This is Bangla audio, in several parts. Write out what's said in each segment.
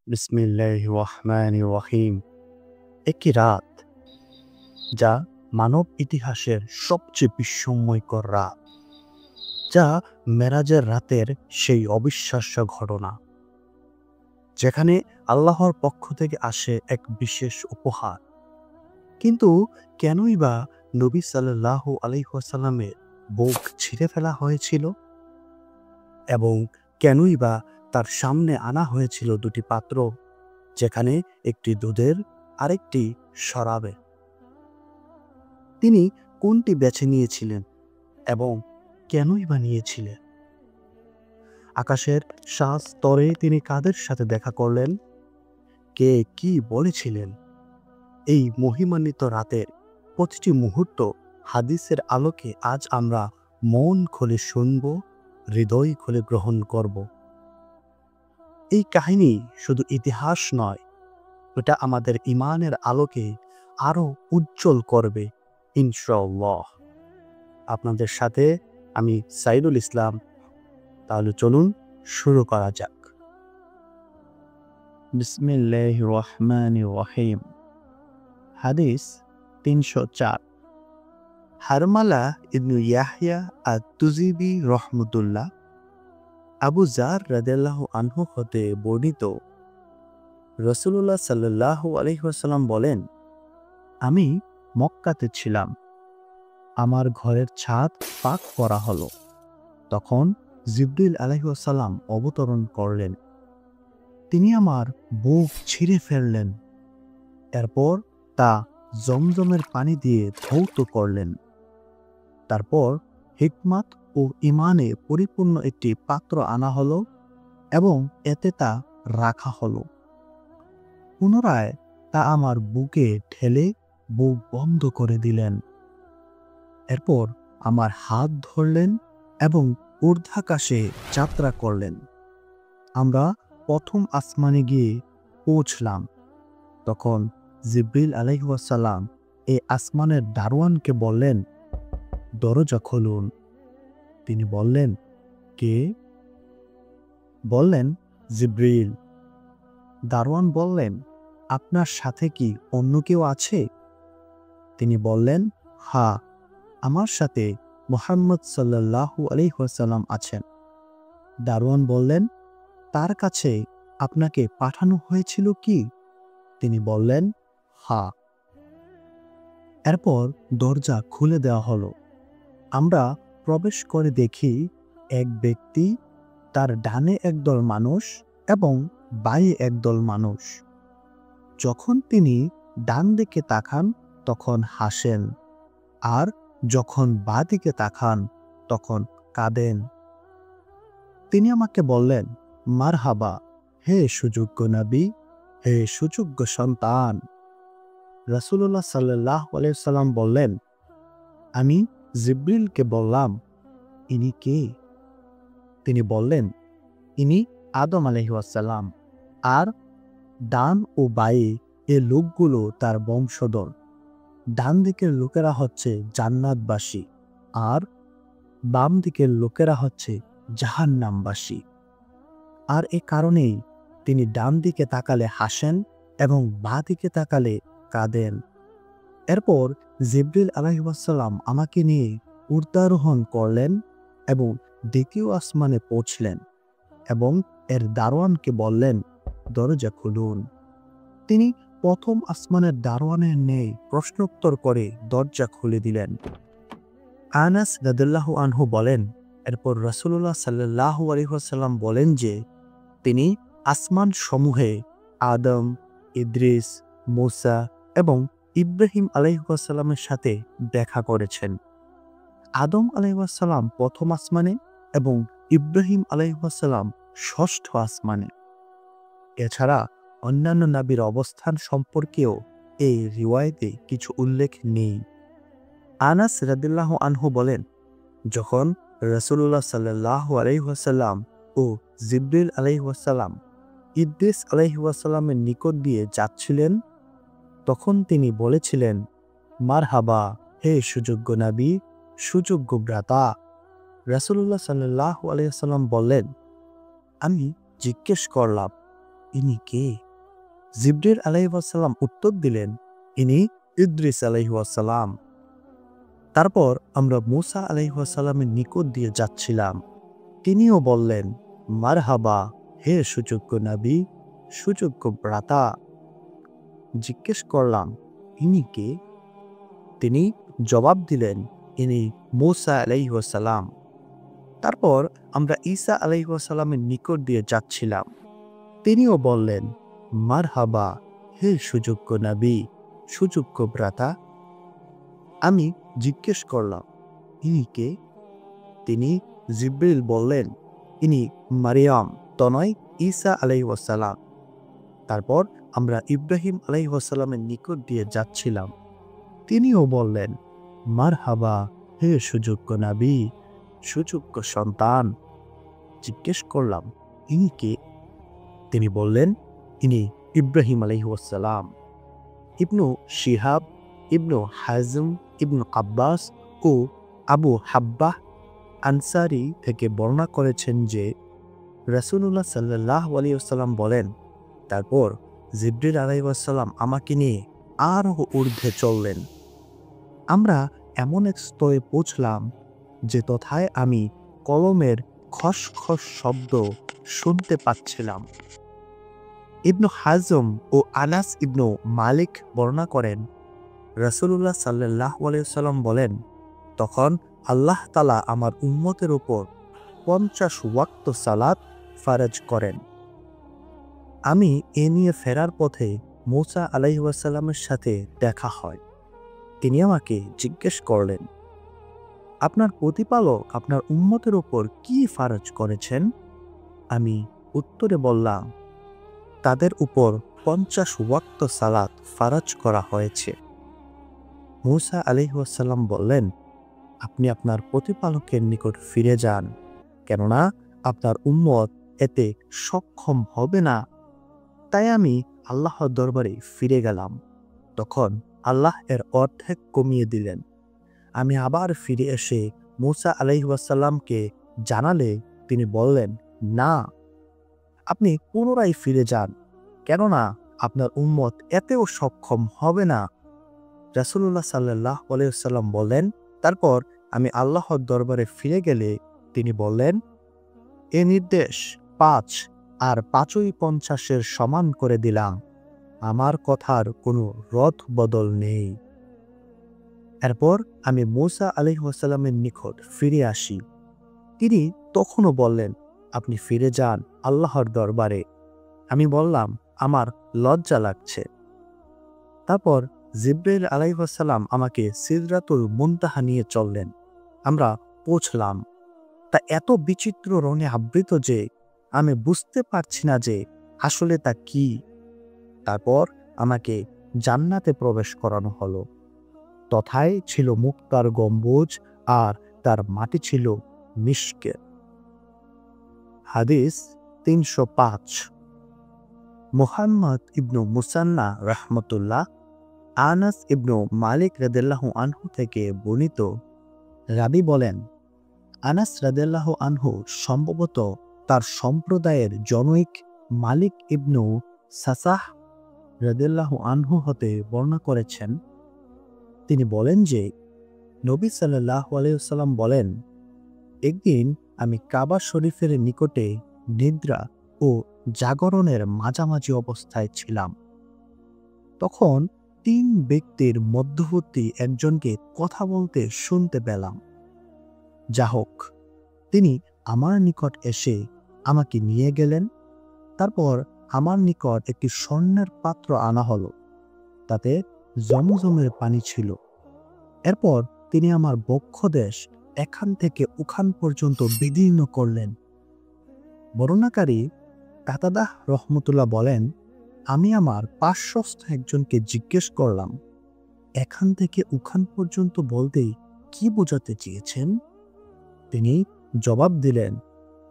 বিসমিল্লাহির রহমানির রহিম। একটি রাত যা মানব ইতিহাসের সবচেয়ে বিস্ময়কর রাত, যা মেরাজের রাতের সেই অবিশ্বাস্য ঘটনা, যেখানে আল্লাহর পক্ষ থেকে আসে এক বিশেষ উপহার। কিন্তু কেনই বা নবী সাল্লাল্লাহু আলাইহি ওয়াসাল্লামের বুক ছিঁড়ে ফেলা হয়েছিল, এবং কেনই বা তার সামনে আনা হয়েছিল দুটি পাত্র, যেখানে একটি দুধের আরেকটি শরাবের? তিনি কোনটি বেছে নিয়েছিলেন এবং কেনই বা নিয়েছিলেন? আকাশের সাত স্তরে তিনি কাদের সাথে দেখা করলেন? কে কি বলেছিলেন? এই মহিমান্বিত রাতের প্রতিটি মুহূর্ত হাদিসের আলোকে আজ আমরা মন খুলে শুনব, হৃদয় খুলে গ্রহণ করব। এই কাহিনী শুধু ইতিহাস নয়, এটা আমাদের ঈমানের আলোকে আরো উজ্জ্বল করবে ইনশাআল্লাহ। আপনাদের সাথে আমি সাইদুল ইসলাম। তাহলে চলুন শুরু করা যাক। বিসমিল্লাহির রহমানির রহিম। হাদিস ৩০৪। হারমালা ইবনু ইয়াহইয়া আত-তুজিবি রহমতুল্লাহ আবু যার রাদিয়াল্লাহু আনহু হতে বর্ণিত, রাসূলুল্লাহ সাল্লাল্লাহু আলাইহি ওয়াসাল্লাম বলেন, আমি মক্কাতে ছিলাম। আমার ঘরের ছাদ পাক করা হলো। তখন জিবরিল আলাইহিস সালাম অবতরণ করলেন। তিনি আমার বুক ছিঁড়ে ফেললেন। এরপর তা জমজমের পানি দিয়ে ধৌত করলেন। তারপর হিকমাত ও ঈমানে পরিপূর্ণ একটি পাত্র আনা হলো এবং এতে তা রাখা হলো। পুনরায় তা আমার বুকে ঢেলে বুক বন্ধ করে দিলেন। এরপর আমার হাত ধরলেন এবং ঊর্ধ্বাকাশে যাত্রা করলেন। আমরা প্রথম আসমানে গিয়ে পৌঁছলাম। তখন জিবরিল আলাইহিস সালাম এই আসমানের দারোয়ানকে বললেন, দরজা খুলুন। তিনি বললেন, কে? বললেন, জিবরিল। দারোয়ান বললেন, আপনার সাথে কি অন্য কেউ আছে? তিনি বললেন, হ্যাঁ, আমার সাথে মুহাম্মদ সাল্লাল্লাহু আলাইহি ওয়াসাল্লাম আছেন। দারোয়ান বললেন, তার কাছে আপনাকে পাঠানো হয়েছিল কি? তিনি বললেন, হ্যাঁ। এরপর দরজা খুলে দেওয়া হলো। আমরা প্রবেশ করে দেখি এক ব্যক্তি, তার ডানে একদল মানুষ এবং বাঁয়ে একদল মানুষ। যখন তিনি ডান দিকে তাকান তখন হাসেন, আর যখন বাঁ দিকে তাকান তখন কাঁদেন। তিনি আমাকে বললেন, মারহাবা, হে সুযোগ্য নবী, হে সুযোগ্য সন্তান। রাসূলুল্লাহ সাল্লাল্লাহু আলাইহি সাল্লাম বললেন, আমি জিবরিলকে বললাম, ইনি কে? তিনি বললেন, ইনি আদম আলাইহিস সালাম, আর ডান ও বাঁয়ে এ লোকগুলো তার বংশধর। ডান দিকের লোকেরা হচ্ছে জান্নাতবাসী, আর বাম দিকের লোকেরা হচ্ছে জাহান্নামবাসী। আর এ কারণেই তিনি ডান দিকে তাকালে হাসেন এবং বাঁ দিকে তাকালে কাঁদেন। এরপর জিবরিল আলাইহিস সালাম আমাকে নিয়ে ঊর্ধ্বারোহণ করলেন এবং দ্বিতীয় আসমানে পৌঁছলেন এবং এর দারোয়ানকে বললেন, দরজা খুলুন। তিনি প্রথম আসমানের দারোয়ানের ন্যায় প্রশ্নোত্তর করে দরজা খুলে দিলেন। আনাস রাদিয়াল্লাহু আনহু বলেন, এরপর রাসূলুল্লাহ সাল্লাল্লাহু আলাইহি ওয়াসাল্লাম বলেন যে, তিনি আসমান সমূহে আদম, ইদ্রিস, মূসা এবং ইব্রাহিম আলাইহিস সালামের সাথে দেখা করেছেন। আদম আলাইহিস সালাম প্রথম আসমানে এবং ইব্রাহিম আলাইহিস সালাম ষষ্ঠ আসমানে। এছাড়া অন্যান্য নবীর অবস্থান সম্পর্কেও এই রিওয়ায়েতে কিছু উল্লেখ নেই। আনাস রাদিয়াল্লাহু আনহু বলেন, যখন রাসূলুল্লাহ সাল্লাল্লাহু আলাইহি ওয়াসাল্লাম ও জিবরিল আলাইহিস সালাম ইদ্রিস আলাইহিস সালামের নিকট দিয়ে যাচ্ছিলেন, তখন তিনি বলেছিলেন, মারহাবা, হে সুযোগ্য নবী, সুযোগ্য ভ্রাতা। রাসূলুল্লাহ সাল্লাল্লাহু আলাইহি ওয়াসাল্লাম বললেন, আমি জিজ্ঞেস করলাম, ইনি কে? জিবরিল আলাইহিস সালাম উত্তর দিলেন, ইনি ইদ্রিস আলাইহিস সালাম। তারপর আমরা মূসা আলাইহিস সালামের নিকট দিয়ে যাচ্ছিলাম। তিনিও বললেন, মারহাবা, হে সুযোগ্য নবী, সুযোগ্য ভ্রাতা। জিজ্ঞেস করলাম, ইনি কে? তিনি জবাব দিলেন, ইনি মূসা আলাইহিস সালাম। তারপর আমরা ঈসা আলাইহিস সালামের নিকট দিয়ে যাচ্ছিলাম। তিনিও বললেন, মারহাবা, হে সুযোগ্য নবী, সুযোগ্য ভ্রাতা। আমি জিজ্ঞেস করলাম, ইনি কে? তিনি জিবরিল বললেন, ইনি মারিয়াম তনয় ঈসা আলাইহিস সালাম। তারপর আমরা ইব্রাহিম আলাইহিস সালামের নিকট দিয়ে যাচ্ছিলাম। তিনিও বললেন, মারহাবা, হে সুযোগ্য নবী, সুযোগ্য সন্তান। জিজ্ঞেস করলাম, ইনি কে? তিনি বললেন, ইনি ইব্রাহিম আলাইহিস সালাম। ইবনু শিহাব, ইবনু হাজম, ইবনু আব্বাস ও আবু হাব্বাহ আনসারী থেকে বর্ণনা করেছেন যে রাসূলুল্লাহ সাল্লাল্লাহু আলাইহি ওয়াসাল্লাম বলেন, তারপর জিবরিল আলাইহিস সালাম আমাকে নিয়ে আরও ঊর্ধ্বে চললেন। আমরা এমন এক স্তরে পৌঁছলাম যে তথায় আমি কলমের খসখস শব্দ শুনতে পাচ্ছিলাম। ইবনু হাজম ও আনাস ইবনু মালিক বর্ণনা করেন, রাসূলুল্লাহ সাল্লাল্লাহু আলাইহি ওয়াসাল্লাম বলেন, তখন আল্লাহ তাআলা আমার উম্মতের উপর 50 ওয়াক্ত সালাত ফরজ করেন। আমি এ নিয়ে ফেরার পথে মূসা আলাইহিস সালামের সাথে দেখা হয়। তিনি আমাকে জিজ্ঞেস করলেন, আপনার প্রতিপালক আপনার উম্মতের উপর কি ফরজ করেছেন? আমি উত্তরে বললাম, তাদের উপর 50 ওয়াক্ত সালাত ফরজ করা হয়েছে। মূসা আলাইহিস সালাম বললেন, আপনি আপনার প্রতিপালকের নিকট ফিরে যান, কেননা আপনার উম্মত এতে সক্ষম হবে না। তাই আমি আল্লাহর দরবারে ফিরে গেলাম। তখন আল্লাহ এর অর্ধেক কমিয়ে দিলেন। আমি আবার ফিরে এসে মূসা আলাইহিস সালামকে জানালে তিনি বললেন, না, আপনি পুনরায় ফিরে যান, কেননা আপনার উম্মত এতেও সক্ষম হবে না। রাসূলুল্লাহ সাল্লাল্লাহু আলাইহি ওয়াসাল্লাম বললেন, তারপর আমি আল্লাহর দরবারে ফিরে গেলে তিনি বললেন, এ নির্দেশ 5 আর 5ই 50-এর সমান করে দিলাম, আমার কথার কোনো রদ বদল নেই। এরপর আমি মূসা আলাইহিস সালামের নিকট ফিরে আসি। তিনি তখনও বললেন, আপনি ফিরে যান আল্লাহর দরবারে। আমি বললাম, আমার লজ্জা লাগছে। তারপর জিবরিল আলাইহিস সালাম আমাকে সিদরাতুল মুনতাহা নিয়ে চললেন। আমরা পৌঁছলাম। তা এত বিচিত্র রঙে আবৃত যে আমি বুঝতে পারছি না যে আসলে তা কি। তারপর আমাকে জান্নাতে প্রবেশ করানো হলো। তথায় ছিল মুক্তার গম্বুজ আর তার মাটি ছিল মিশকের। হাদিস 305। মুহাম্মদ ইবনু মুসান্না রাহমাতুল্লাহ আনাস ইবনু মালিক রাদিয়াল্লাহু আনহু থেকে বর্ণিত, রাবি বলেন, আনাস রাদিয়াল্লাহু আনহু সম্ভবত তার সম্প্রদায়ের জনৈক মালিক ইবনু সাসাহ রাদিয়াল্লাহু আনহু হতে বর্ণনা করেছেন। তিনি বলেন যে নবী সাল্লাল্লাহু আলাইহি ওয়াসাল্লাম বলেন, একদিন আমি কাবা শরীফের নিকটে নিদ্রা ও জাগরণের মাঝামাঝি অবস্থায় ছিলাম। তখন 3 ব্যক্তির মধ্যবর্তী একজনকে কথা বলতে শুনতে পেলাম। যা হোক, তিনি আমার নিকট এসে আমাকে নিয়ে গেলেন। তারপর আমার নিকট একটি স্বর্ণের পাত্র আনা হলো, তাতে জমজমের পানি ছিল। এরপর তিনি আমার বক্ষদেশ এখান থেকে ওখান পর্যন্ত বিদীর্ণ করলেন। বর্ণনাকারী কাতাদাহ রহমতুল্লাহ বলেন, আমি আমার পার্শ্বস্থ একজনকে জিজ্ঞেস করলাম, এখান থেকে ওখান পর্যন্ত বলতেই কি বোঝাতে চেয়েছেন? তিনি জবাব দিলেন,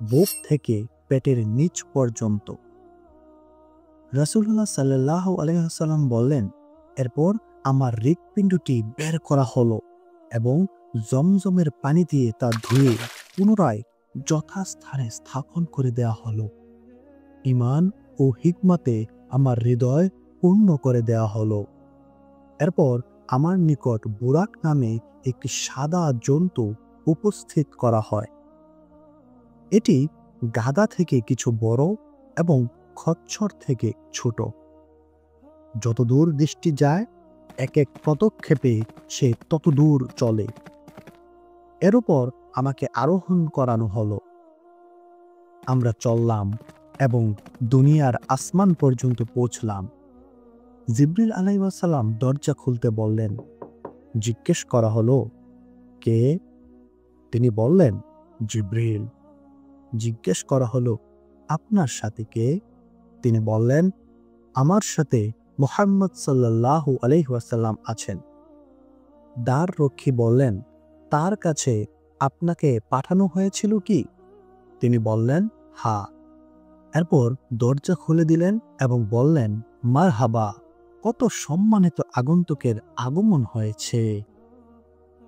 বুক থেকে পেটের নিচ পর্যন্ত। রাসূলুল্লাহ সাল্লাল্লাহু আলাইহি ওয়াসাল্লাম বললেন, এরপর আমার হৃৎপিণ্ডটি বের করা হলো এবং জমজমের পানি দিয়ে তা ধুয়ে পুনরায় যথাস্থানে স্থাপন করে দেয়া হলো। ঈমান ও হিকমতে আমার হৃদয় পূর্ণ করে দেওয়া হলো। এরপর আমার নিকট বুরাক নামে একটি সাদা জন্তু উপস্থিত করা হয়। এটি গাধা থেকে কিছু বড় এবং খচ্চর থেকে ছোট। যতদূর দৃষ্টি যায় এক এক পদক্ষেপে সে ততদূর চলে। এর উপর আমাকে আরোহণ করানো হলো। আমরা চললাম এবং দুনিয়ার আসমান পর্যন্ত পৌঁছলাম। জিবরিল আলাইহিস সালাম দরজা খুলতে বললেন। জিজ্ঞেস করা হলো, কে? তিনি বললেন, জিবরিল। জিজ্ঞেস করা হলো, আপনার সাথে কে? তিনি বললেন, আমার সাথে মুহাম্মদ সাল্লাল্লাহু আলাইহি ওয়াসাল্লাম আছেন। দ্বার রক্ষী বললেন, তার কাছে আপনাকে পাঠানো হয়েছিল কি? তিনি বললেন, হ্যাঁ। এরপর দরজা খুলে দিলেন এবং বললেন, মারহাবা, কত সম্মানিত আগন্তুকের আগমন হয়েছে।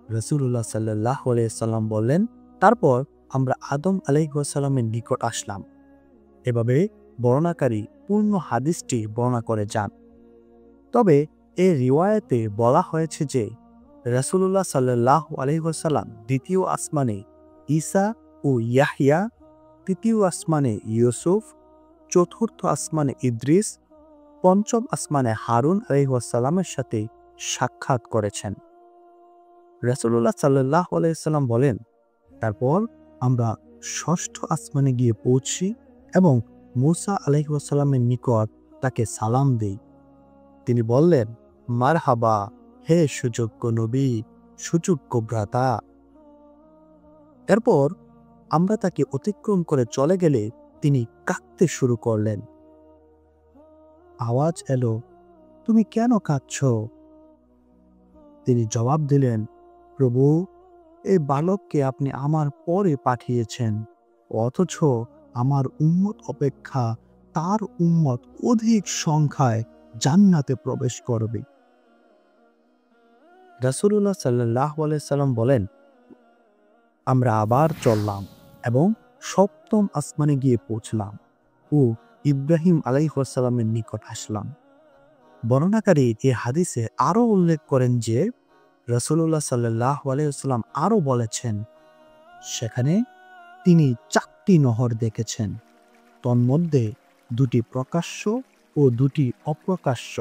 রাসূলুল্লাহ সাল্লাল্লাহু আলাইহি সাল্লাম বললেন, তারপর আমরা আদম আলাইহিস সালামের নিকট আসলাম। এভাবে বর্ণনাকারী পূর্ণ হাদিসটি বর্ণনা করে যান। তবে এই রিওয়ায়াতে বলা হয়েছে যে রাসূলুল্লাহ সাল্লাল্লাহু আলাইহি ওয়াসাল্লাম দ্বিতীয় আসমানে ঈসা ও ইয়াহইয়া, তৃতীয় আসমানে ইউসুফ, চতুর্থ আসমানে ইদ্রিস, পঞ্চম আসমানে হারুন আলাইহিস সালামের সাথে সাক্ষাৎ করেছেন। রাসূলুল্লাহ সাল্লাল্লাহু আলাইহি ওয়াসাল্লাম বলেন, তারপর আমরা ষষ্ঠ আসমানে গিয়ে পৌঁছি এবং মূসা আলাইহিস সালামের নিকট তাকে সালাম দেই। তিনি বললেন, মারহাবা, হে সুযোগ্য নবী, সুযোগ্য ভ্রাতা। এরপর আমরা তাকে অতিক্রম করে চলে গেলে তিনি কাঁদতে শুরু করলেন। আওয়াজ এলো, তুমি কেন কাঁদছ? তিনি জবাব দিলেন, প্রভু, এই বালককে আপনি আমার পরে পাঠিয়েছেন, অথচ আমার উম্মত অপেক্ষা তার উম্মত অধিক সংখ্যায় জান্নাতে প্রবেশ করবে। রাসূলুল্লাহ সাল্লাল্লাহু আলাইহি সাল্লাম বলেন, আমরা আবার চললাম এবং সপ্তম আসমানে গিয়ে পৌঁছলাম ও ইব্রাহিম আলাইহিস সালামের নিকট আসলাম। বর্ণনাকারী এই হাদিসে আরও উল্লেখ করেন যে রাসূলুল্লাহ সাল্লাল্লাহু আলাইহি ওয়াসাল্লাম আরও বলেছেন, সেখানে তিনি 4টি নহর দেখেছেন, তন্মধ্যে 2টি প্রকাশ্য ও 2টি অপ্রকাশ্য।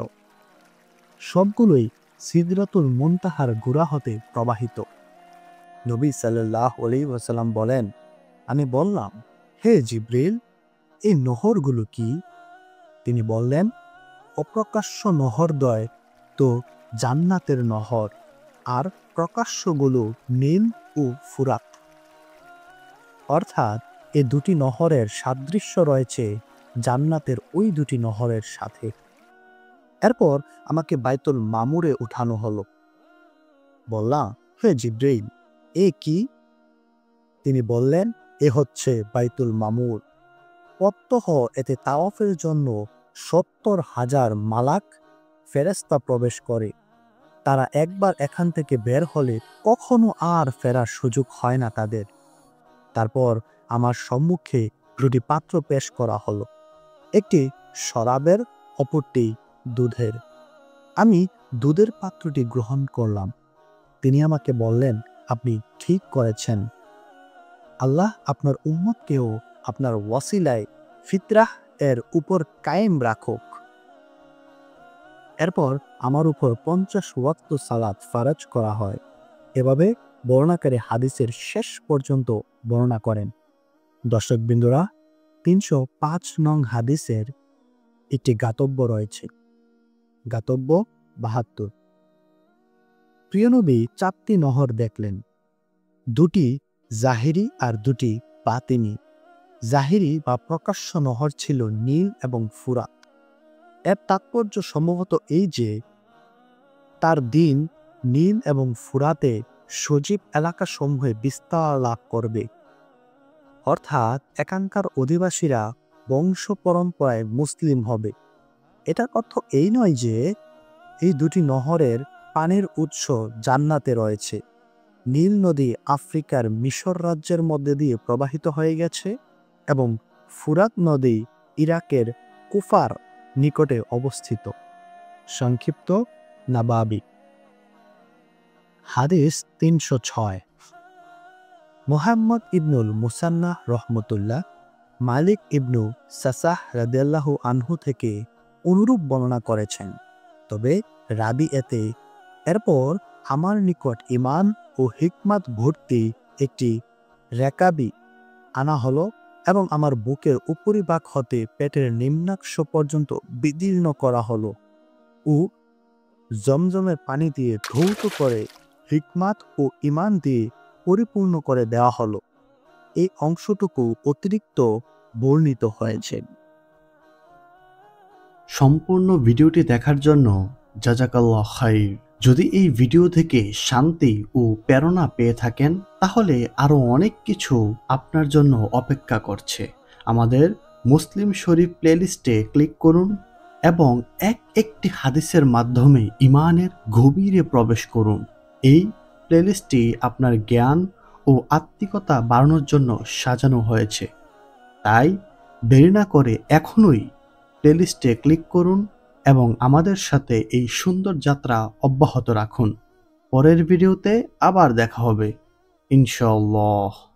সবগুলোই সিদরাতুল মুনতাহার গোড়া হতে প্রবাহিত। নবী সাল্লাল্লাহু আলাইহি ওয়াসাল্লাম বলেন, আমি বললাম, হে জিবরিল, এই নহরগুলো কি? তিনি বললেন, অপ্রকাশ্য নহরদ্বয় তো জান্নাতের নহর, আর প্রকাশ্যগুলো নীল ও ফুরাত। অর্থাৎ এ 2টি নহরের সাদৃশ্য রয়েছে জান্নাতের ওই 2টি নহরের সাথে। এরপর আমাকে বাইতুল মামুরে উঠানো হলো। বললাম, হে জিবরাইল, এ কি? তিনি বললেন, এ হচ্ছে বাইতুল মামুর। প্রত্যহ এতে তাওয়াফের জন্য 70,000 মালাক ফেরেশতা প্রবেশ করে। তারা একবার এখান থেকে বের হলে কখনো আর ফেরার সুযোগ হয় না তাদের। তারপর আমার সম্মুখে 2টি পাত্র পেশ করা হলো, একটি শরাবের, অপরটি দুধের। আমি দুধের পাত্রটি গ্রহণ করলাম। তিনি আমাকে বললেন, আপনি ঠিক করেছেন। আল্লাহ আপনার উম্মতকেও আপনার ওয়াসিলায় ফিতরাহ এর উপর কায়েম রাখুক। এরপর আমার উপর 50 ওয়াক্ত সালাত ফারাজ করা হয়। এভাবে বর্ণনাকারী হাদিসের শেষ পর্যন্ত বর্ণনা করেন। দর্শকবৃন্দরা, 305 নং হাদিসের একটি গাতব্য রয়েছে। গাতব্য 72। প্রিয় নবী 4টি নহর দেখলেন, 2টি জাহিরি আর 2টি বাতিনি। জাহিরি বা প্রকাশ্য নহর ছিল নীল এবং ফুরাত। এর তাৎপর্য সম্ভবত এই যে তার দিন নীল এবং ফুরাতে সজীব এলাকাসমূহে বিস্তার লাভ করবে। অর্থাৎ এখানকার অধিবাসীরা বংশ পরম্পরায় মুসলিম হবে। এটার অর্থ এই নয় যে এই 2টি নহরের পানির উৎস জান্নাতে রয়েছে। নীল নদী আফ্রিকার মিশর রাজ্যের মধ্যে দিয়ে প্রবাহিত হয়ে গেছে এবং ফুরাত নদী ইরাকের কুফার নিকটে অবস্থিত। সংক্ষিপ্ত নাবাবি। হাদিস ৩০৬। মুহাম্মদ ইবনুল মুসান্নাহ রহমতুল্লাহ মালিক ইবনু সাসাহ রাদিয়াল্লাহু আনহু থেকে অনুরূপ বর্ণনা করেছেন। তবে রাবি এতে এরপর আমার নিকট ঈমান ও হিকমাত ভর্তি একটি রেকাবি আনা হলো এবং আমার বুকের উপরিভাগ হতে পেটের নিম্নাংশ পর্যন্ত বিদীর্ণ করা হলো ও জমজমের পানি দিয়ে ধৌত করে হিকমাত ও ঈমান দিয়ে পরিপূর্ণ করে দেওয়া হলো। এই অংশটুকু অতিরিক্ত বর্ণিত হয়েছে। সম্পূর্ণ ভিডিওটি দেখার জন্য জাযাকাল্লাহ খাইর। যদি এই ভিডিও থেকে শান্তি ও প্রেরণা পেয়ে থাকেন তাহলে আরো অনেক কিছু আপনার জন্য অপেক্ষা করছে। আমাদের মুসলিম শরীফ প্লেলিস্টে ক্লিক করুন এবং একটি হাদিসের মাধ্যমে ঈমানের গভীরে প্রবেশ করুন। এই প্লেলিস্টটি আপনার জ্ঞান ও আত্মিকতা বাড়ানোর জন্য সাজানো হয়েছে। তাই দেরি না করে এখনই প্লেলিস্টে ক্লিক করুন এবং আমাদের সাথে এই সুন্দর যাত্রা অব্যাহত রাখুন। পরের ভিডিওতে আবার দেখা হবে ইনশাআল্লাহ।